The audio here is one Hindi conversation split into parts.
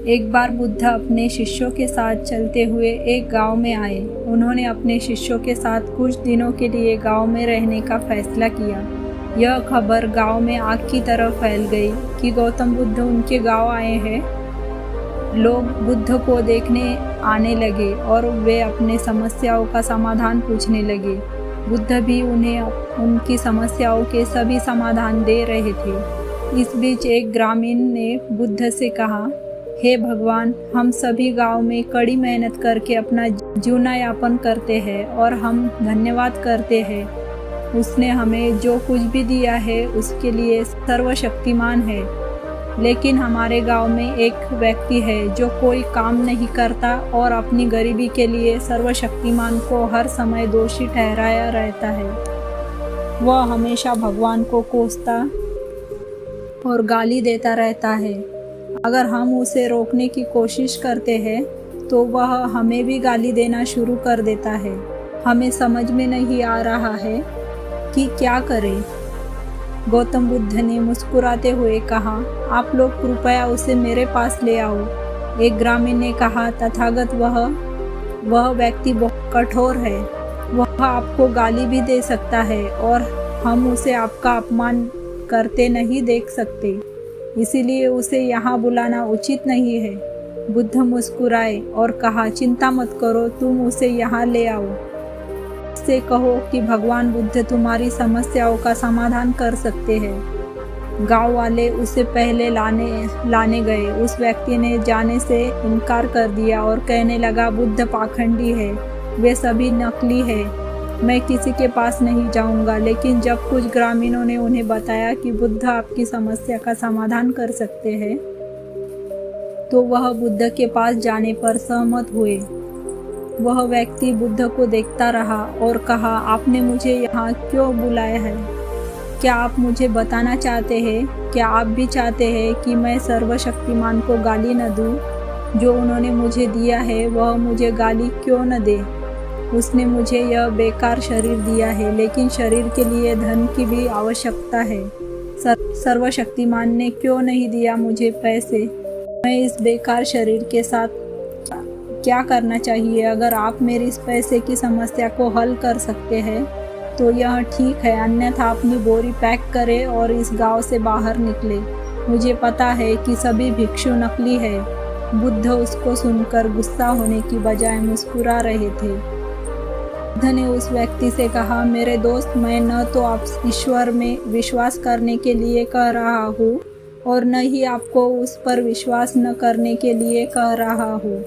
एक बार बुद्ध अपने शिष्यों के साथ चलते हुए एक गांव में आए। उन्होंने अपने शिष्यों के साथ कुछ दिनों के लिए गांव में रहने का फैसला किया। यह खबर गांव में आग की तरह फैल गई कि गौतम बुद्ध उनके गांव आए हैं। लोग बुद्ध को देखने आने लगे और वे अपने समस्याओं का समाधान पूछने लगे। बुद्ध भी उन्हें उनकी समस्याओं के सभी समाधान दे रहे थे। इस बीच एक ग्रामीण ने बुद्ध से कहा, हे भगवान, हम सभी गांव में कड़ी मेहनत करके अपना जीवना यापन करते हैं और हम धन्यवाद करते हैं। उसने हमें जो कुछ भी दिया है उसके लिए सर्वशक्तिमान है। लेकिन हमारे गांव में एक व्यक्ति है जो कोई काम नहीं करता और अपनी गरीबी के लिए सर्वशक्तिमान को हर समय दोषी ठहराया रहता है। वह हमेशा भगवान को कोसता और गाली देता रहता है। अगर हम उसे रोकने की कोशिश करते हैं तो वह हमें भी गाली देना शुरू कर देता है। हमें समझ में नहीं आ रहा है कि क्या करें। गौतम बुद्ध ने मुस्कुराते हुए कहा, आप लोग कृपया उसे मेरे पास ले आओ। एक ग्रामीण ने कहा, तथागत, वह व्यक्ति बहुत कठोर है। वह आपको गाली भी दे सकता है और हम उसे आपका अपमान करते नहीं देख सकते, इसीलिए उसे यहाँ बुलाना उचित नहीं है। बुद्ध मुस्कुराए और कहा, चिंता मत करो, तुम उसे यहाँ ले आओ। उससे कहो कि भगवान बुद्ध तुम्हारी समस्याओं का समाधान कर सकते हैं। गांव वाले उसे पहले लाने गए। उस व्यक्ति ने जाने से इनकार कर दिया और कहने लगा, बुद्ध पाखंडी है, वे सभी नकली है, मैं किसी के पास नहीं जाऊंगा। लेकिन जब कुछ ग्रामीणों ने उन्हें बताया कि बुद्ध आपकी समस्या का समाधान कर सकते हैं, तो वह बुद्ध के पास जाने पर सहमत हुए। वह व्यक्ति बुद्ध को देखता रहा और कहा, आपने मुझे यहाँ क्यों बुलाया है? क्या आप मुझे बताना चाहते हैं? क्या आप भी चाहते हैं कि मैं सर्वशक्तिमान को गाली न दूँ? जो उन्होंने मुझे दिया है वह मुझे गाली क्यों न दे? उसने मुझे यह बेकार शरीर दिया है, लेकिन शरीर के लिए धन की भी आवश्यकता है। सर्वशक्तिमान ने क्यों नहीं दिया मुझे पैसे? मैं इस बेकार शरीर के साथ क्या करना चाहिए? अगर आप मेरी इस पैसे की समस्या को हल कर सकते हैं तो यह ठीक है, अन्यथा अपनी बोरी पैक करें और इस गांव से बाहर निकले। मुझे पता है कि सभी भिक्षु नकली है। बुद्ध उसको सुनकर गुस्सा होने की बजाय मुस्कुरा रहे थे। बुद्ध ने उस व्यक्ति से कहा, मेरे दोस्त, मैं न तो आप ईश्वर में विश्वास करने के लिए कह रहा हूँ और न ही आपको उस पर विश्वास न करने के लिए कह रहा हूँ।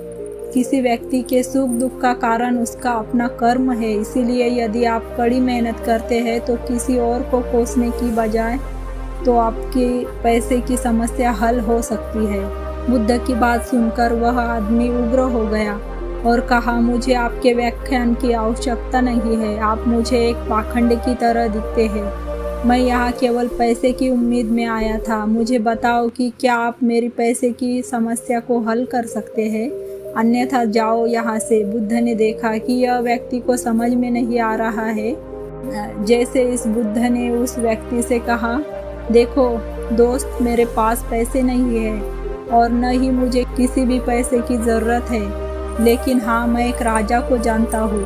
किसी व्यक्ति के सुख दुख का कारण उसका अपना कर्म है, इसीलिए यदि आप कड़ी मेहनत करते हैं तो किसी और को कोसने की बजाय तो आपकी पैसे की समस्या हल हो सकती है। बुद्ध की बात सुनकर वह आदमी उग्र हो गया और कहा, मुझे आपके व्याख्यान की आवश्यकता नहीं है। आप मुझे एक पाखंड की तरह दिखते हैं। मैं यहाँ केवल पैसे की उम्मीद में आया था। मुझे बताओ कि क्या आप मेरी पैसे की समस्या को हल कर सकते हैं, अन्यथा जाओ यहाँ से। बुद्ध ने देखा कि यह व्यक्ति को समझ में नहीं आ रहा है। जैसे इस बुद्ध ने उस व्यक्ति से कहा, देखो दोस्त, मेरे पास पैसे नहीं है और न ही मुझे किसी भी पैसे की ज़रूरत है, लेकिन हाँ, मैं एक राजा को जानता हूँ,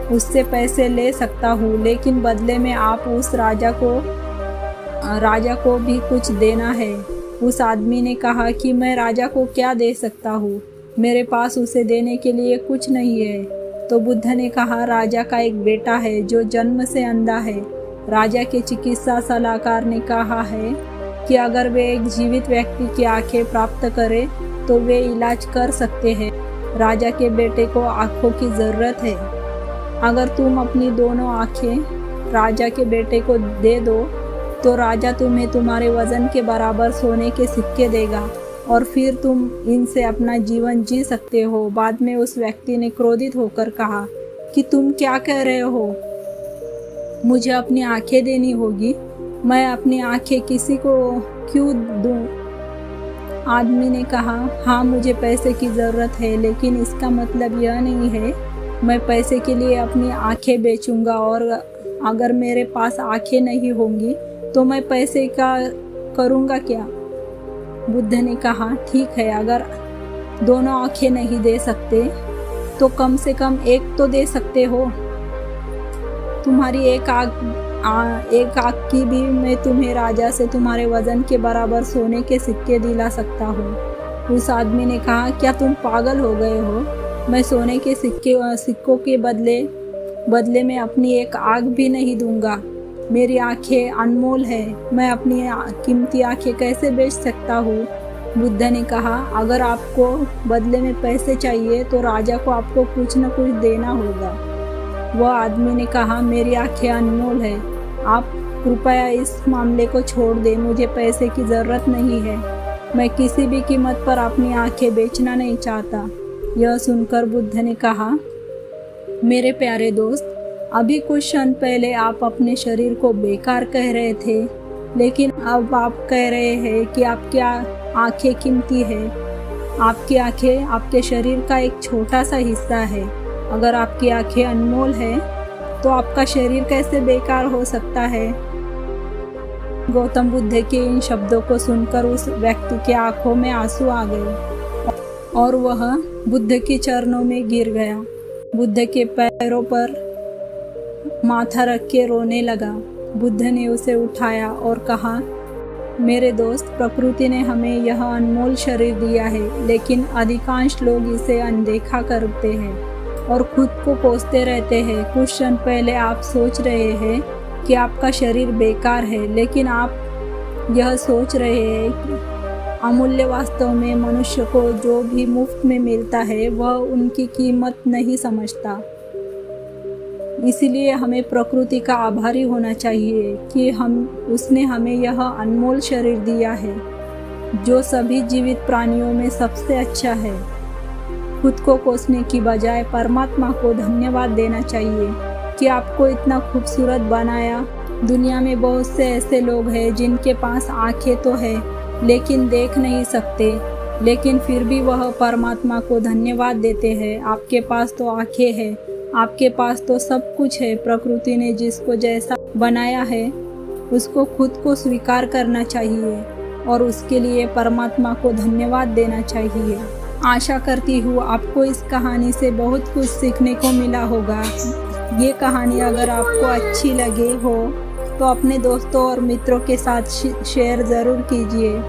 उससे पैसे ले सकता हूँ, लेकिन बदले में आप उस राजा को भी कुछ देना है। उस आदमी ने कहा कि मैं राजा को क्या दे सकता हूँ, मेरे पास उसे देने के लिए कुछ नहीं है। तो बुद्ध ने कहा, राजा का एक बेटा है जो जन्म से अंधा है। राजा के चिकित्सा सलाहकार ने कहा है कि अगर वे एक जीवित व्यक्ति की आंखें प्राप्त करें तो वे इलाज कर सकते हैं। राजा के बेटे को आंखों की ज़रूरत है। अगर तुम अपनी दोनों आंखें राजा के बेटे को दे दो तो राजा तुम्हें तुम्हारे वजन के बराबर सोने के सिक्के देगा और फिर तुम इनसे अपना जीवन जी सकते हो। बाद में उस व्यक्ति ने क्रोधित होकर कहा कि तुम क्या कह रहे हो? मुझे अपनी आंखें देनी होगी? मैं अपनी आंखें किसी को क्यों दूं? आदमी ने कहा, हाँ, मुझे पैसे की ज़रूरत है, लेकिन इसका मतलब यह नहीं है मैं पैसे के लिए अपनी आंखें बेचूंगा, और अगर मेरे पास आंखें नहीं होंगी तो मैं पैसे का करूँगा क्या? बुद्ध ने कहा, ठीक है, अगर दोनों आंखें नहीं दे सकते तो कम से कम एक तो दे सकते हो। तुम्हारी एक आँख की भी मैं तुम्हें राजा से तुम्हारे वजन के बराबर सोने के सिक्के दिला सकता हूँ। उस आदमी ने कहा, क्या तुम पागल हो गए हो? मैं सोने के सिक्कों के बदले में अपनी एक आँख भी नहीं दूंगा। मेरी आंखें अनमोल है, मैं अपनी कीमती आंखें कैसे बेच सकता हूँ? बुद्ध ने कहा, अगर आपको बदले में पैसे चाहिए तो राजा को आपको कुछ न कुछ देना होगा। वह आदमी ने कहा, मेरी आंखें अनमोल है, आप कृपया इस मामले को छोड़ दें, मुझे पैसे की ज़रूरत नहीं है, मैं किसी भी कीमत पर अपनी आंखें बेचना नहीं चाहता। यह सुनकर बुद्ध ने कहा, मेरे प्यारे दोस्त, अभी कुछ क्षण पहले आप अपने शरीर को बेकार कह रहे थे, लेकिन अब आप कह रहे हैं कि आपकी आंखें कीमती है। आपकी आंखें आपके शरीर का एक छोटा सा हिस्सा है। अगर आपकी आंखें अनमोल है तो आपका शरीर कैसे बेकार हो सकता है? गौतम बुद्ध के इन शब्दों को सुनकर उस व्यक्ति के आंखों में आंसू आ गए और वह बुद्ध के चरणों में गिर गया। बुद्ध के पैरों पर माथा रख के रोने लगा। बुद्ध ने उसे उठाया और कहा, मेरे दोस्त, प्रकृति ने हमें यह अनमोल शरीर दिया है, लेकिन अधिकांश लोग इसे अनदेखा करते हैं और खुद को कोसते रहते हैं। कुछ क्षण पहले आप सोच रहे हैं कि आपका शरीर बेकार है, लेकिन आप यह सोच रहे हैं कि अमूल्य। वास्तव में मनुष्य को जो भी मुफ्त में मिलता है वह उनकी कीमत नहीं समझता। इसीलिए हमें प्रकृति का आभारी होना चाहिए कि उसने हमें यह अनमोल शरीर दिया है, जो सभी जीवित प्राणियों में सबसे अच्छा है। खुद को कोसने की बजाय परमात्मा को धन्यवाद देना चाहिए कि आपको इतना खूबसूरत बनाया। दुनिया में बहुत से ऐसे लोग हैं जिनके पास आंखें तो है लेकिन देख नहीं सकते, लेकिन फिर भी वह परमात्मा को धन्यवाद देते हैं। आपके पास तो आंखें हैं, आपके पास तो सब कुछ है। प्रकृति ने जिसको जैसा बनाया है उसको खुद को स्वीकार करना चाहिए और उसके लिए परमात्मा को धन्यवाद देना चाहिए। आशा करती हूँ आपको इस कहानी से बहुत कुछ सीखने को मिला होगा। ये कहानी अगर आपको अच्छी लगे हो तो अपने दोस्तों और मित्रों के साथ शेयर ज़रूर कीजिए।